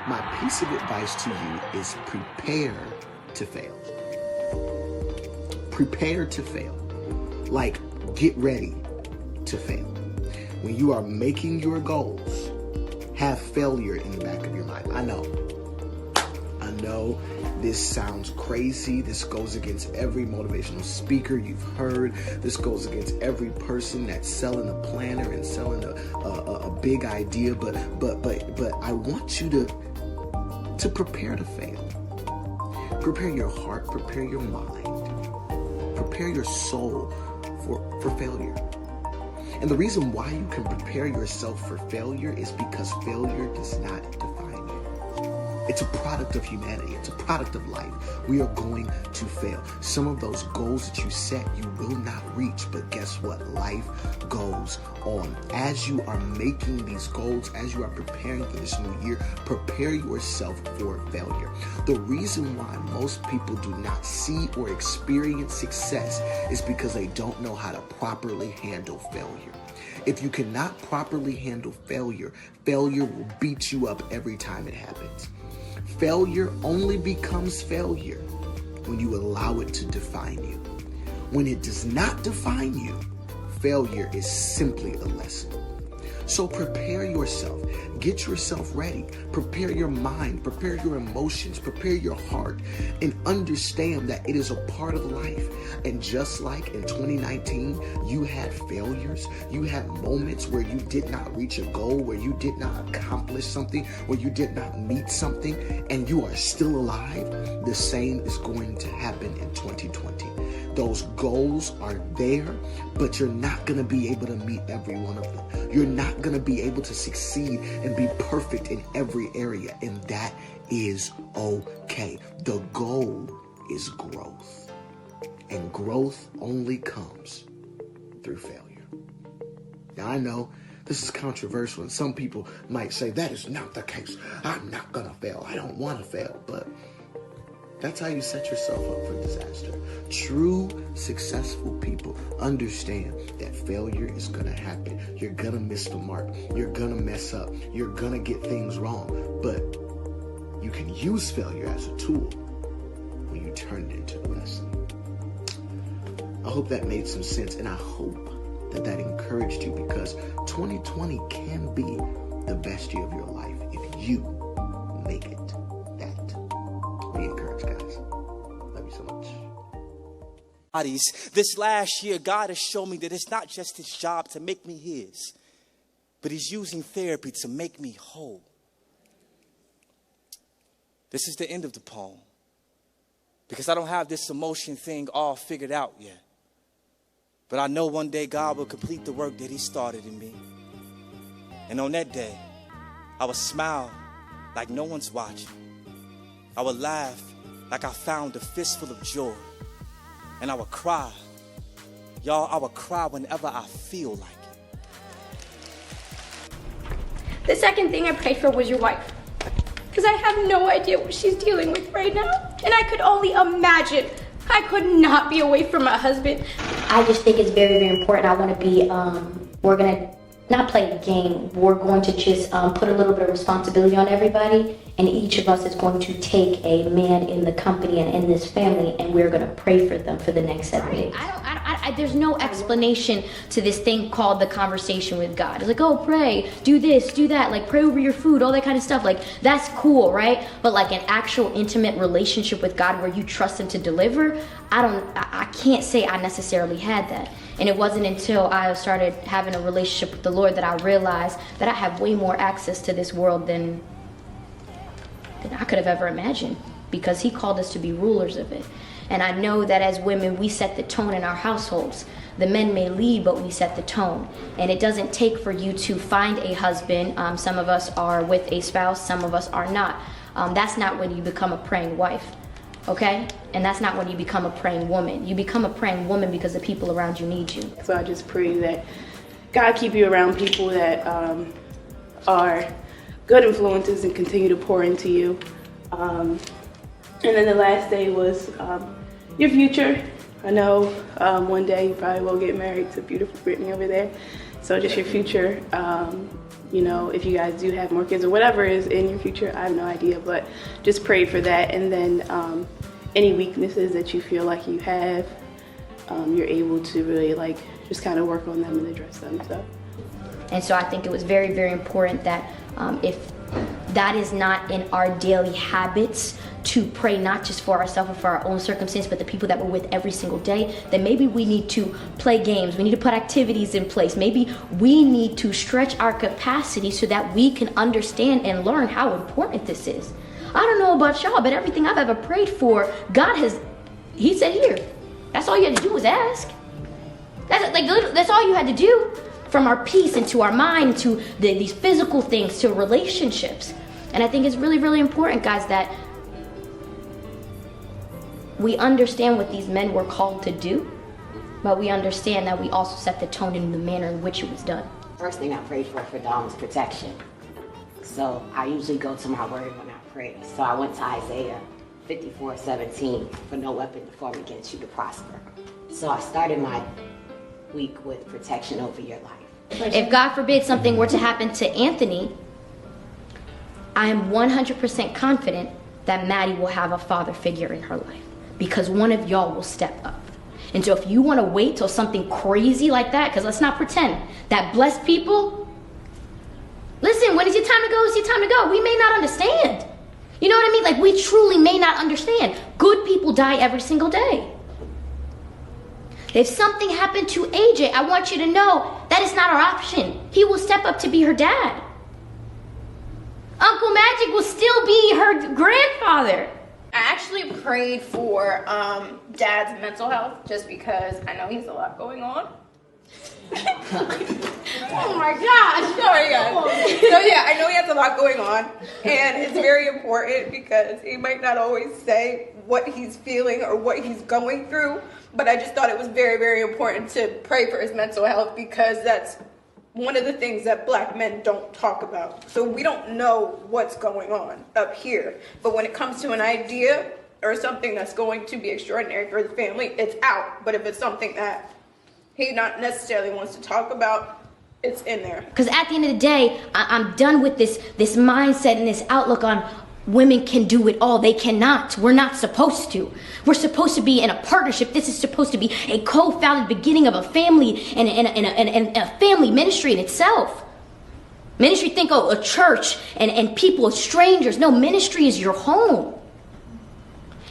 My piece of advice to you is prepare to fail. Prepare to fail. Like, get ready to fail. When you are making your goals, have failure in the back of your mind. I know this sounds crazy. This goes against every motivational speaker you've heard. This goes against every person that's selling a planner and selling a big idea. But I want you to prepare to fail. Prepare your heart, prepare your mind, prepare your soul for failure. And the reason why you can prepare yourself for failure is because failure does not define you. It's a product of humanity. It's a product of life. We are going to fail. Some of those goals that you set, you will not reach. But guess what? Life goes on. As you are making these goals, as you are preparing for this new year, prepare yourself for failure. The reason why most people do not see or experience success is because they don't know how to properly handle failure. If you cannot properly handle failure, failure will beat you up every time it happens. Failure only becomes failure when you allow it to define you. When it does not define you, failure is simply a lesson. So prepare yourself. Get yourself ready. Prepare your mind. Prepare your emotions. Prepare your heart. And understand that it is a part of life. And just like in 2019, you had failures. You had moments where you did not reach a goal, where you did not accomplish something, where you did not meet something, and you are still alive. The same is going to happen in 2020. Those goals are there, but you're not going to be able to meet every one of them. You're not going to be able to succeed and be perfect in every area, and that is okay. The goal is growth, and growth only comes through failure. Now, I know this is controversial, and some people might say, that is not the case. I'm not going to fail. I don't want to fail, but that's how you set yourself up for disaster. True, successful people understand that failure is going to happen. You're going to miss the mark. You're going to mess up. You're going to get things wrong. But you can use failure as a tool when you turn it into a lesson. I hope that made some sense, and I hope that encouraged you, because 2020 can be the best year of your life if you make it that. Be encouraged, guys. Love you so much. This last year, God has shown me that it's not just his job to make me his, but he's using therapy to make me whole. This is the end of the poem, because I don't have this emotion thing all figured out yet. But I know one day God will complete the work that he started in me. And on that day, I will smile like no one's watching. I would laugh like I found a fistful of joy. And I would cry. Y'all, I would cry whenever I feel like it. The second thing I prayed for was your wife. Because I have no idea what she's dealing with right now. And I could only imagine. I could not be away from my husband. I just think it's very, very important. I want to be, we're going to not play the game. We're going to just put a little bit of responsibility on everybody, and each of us is going to take a man in the company and in this family, and we're going to pray for them for the next 7 days. There's no explanation to this thing called the conversation with God. It's like, oh, pray, do this, do that, like pray over your food, all that kind of stuff. Like, that's cool, right? But like an actual intimate relationship with God where you trust him to deliver, I can't say I necessarily had that. And it wasn't until I started having a relationship with the Lord that I realized that I have way more access to this world than I could have ever imagined, because he called us to be rulers of it. And I know that as women, we set the tone in our households. The men may lead, but we set the tone. And it doesn't take for you to find a husband. Some of us are with a spouse, some of us are not. That's not when you become a praying wife, okay? And that's not when you become a praying woman. You become a praying woman because the people around you need you. So I just pray that God keep you around people that are good influences and continue to pour into you. And then the last day was your future. I know one day you probably will get married to beautiful Brittany over there. So just your future, you know, if you guys do have more kids or whatever is in your future, I have no idea, but just pray for that. And then any weaknesses that you feel like you have, you're able to really like just kind of work on them and address them. And so I think it was very, very important that if that is not in our daily habits to pray not just for ourselves or for our own circumstance, but the people that we're with every single day, then maybe we need to play games. We need to put activities in place. Maybe we need to stretch our capacity so that we can understand and learn how important this is. I don't know about y'all, but everything I've ever prayed for, God has, he said here. That's all you had to do was ask. That's all you had to do. From our peace into our mind, to these physical things, to relationships. And I think it's really, really important, guys, that we understand what these men were called to do, but we understand that we also set the tone in the manner in which it was done. First thing I prayed for Dawn was protection. So I usually go to my word when I pray. So I went to Isaiah 54:17, for no weapon formed against you to prosper. So I started my week with protection over your life. If God forbid something were to happen to Anthony, I am 100% confident that Maddie will have a father figure in her life because one of y'all will step up. And so if you want to wait till something crazy like that, because let's not pretend that blessed people, listen, when it's your time to go, it's your time to go. We may not understand. You know what I mean? Like, we truly may not understand. Good people die every single day. If something happened to AJ, I want you to know that is not our option. He will step up to be her dad. Uncle Magic will still be her grandfather. I actually prayed for Dad's mental health just because I know he has a lot going on. Oh my gosh. Sorry, guys. So yeah, I know he has a lot going on, and it's very important because he might not always say what he's feeling or what he's going through, but I just thought it was very, very important to pray for his mental health because that's one of the things that black men don't talk about. So we don't know what's going on up here, but when it comes to an idea or something that's going to be extraordinary for the family, it's out. But if it's something that he not necessarily wants to talk about, it's in there. Because at the end of the day, I'm done with this mindset and this outlook on women can do it all. They cannot. We're not supposed to. We're supposed to be in a partnership. This is supposed to be a co-founded beginning of a family and a family ministry in itself. Ministry, think, oh, a church and people, strangers. No, ministry is your home.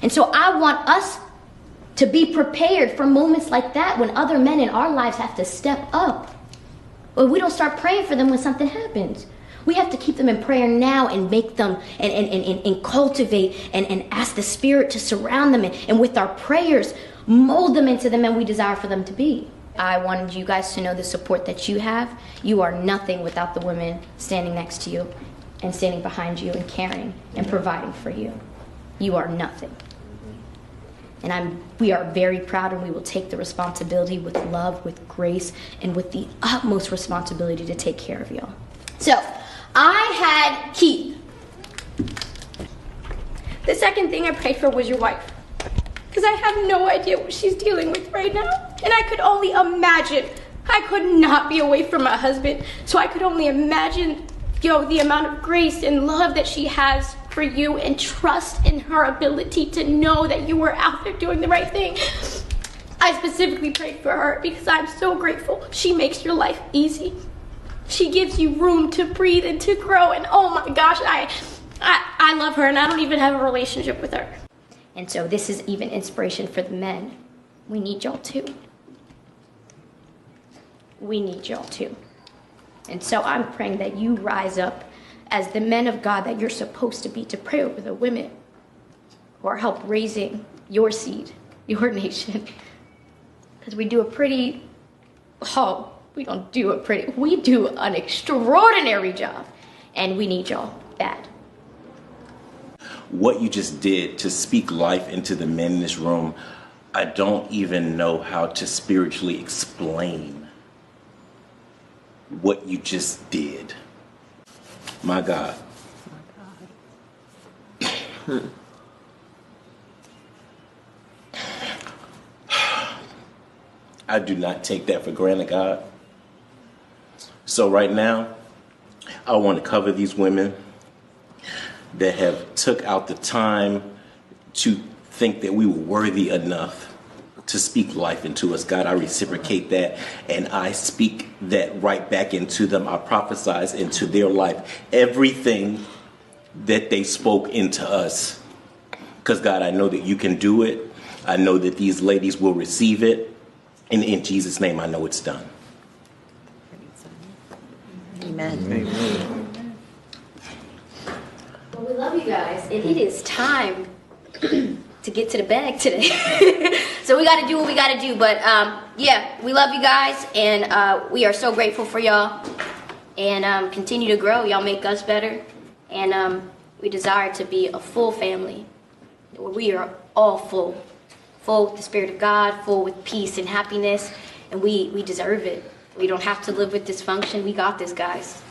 And so I want us to be prepared for moments like that when other men in our lives have to step up. But we don't start praying for them when something happens. We have to keep them in prayer now and make them and cultivate and ask the Spirit to surround them and with our prayers mold them into the men we desire for them to be. I wanted you guys to know the support that you have. You are nothing without the women standing next to you and standing behind you and caring and providing for you. You are nothing. And we are very proud, and we will take the responsibility with love, with grace, and with the utmost responsibility to take care of y'all. So, I had Keith. The second thing I prayed for was your wife. Because I have no idea what she's dealing with right now. And I could only imagine. I could not be away from my husband. So I could only imagine, the amount of grace and love that she has for you and trust in her ability to know that you were out there doing the right thing. I specifically prayed for her because I'm so grateful. She makes your life easy. She gives you room to breathe and to grow. And oh my gosh, I love her, and I don't even have a relationship with her. And so this is even inspiration for the men. We need y'all too. We need y'all too. And so I'm praying that you rise up as the men of God that you're supposed to be, to pray over the women who are help raising your seed, your nation. Because we do we do an extraordinary job, and we need y'all bad. What you just did to speak life into the men in this room, I don't even know how to spiritually explain what you just did. My God. I do not take that for granted, God. So right now, I want to cover these women that have took out the time to think that we were worthy enough to speak life into us. God, I reciprocate that, and I speak that right back into them. I prophesize into their life everything that they spoke into us. Because God, I know that you can do it. I know that these ladies will receive it. And in Jesus' name, I know it's done. Amen. Well, we love you guys, and it is time to get to the bag today. So we got to do what we got to do. But yeah, we love you guys, and we are so grateful for y'all. And continue to grow. Y'all make us better. And we desire to be a full family, where we are all full with the Spirit of God, full with peace and happiness. And we deserve it. We don't have to live with dysfunction. We got this, guys.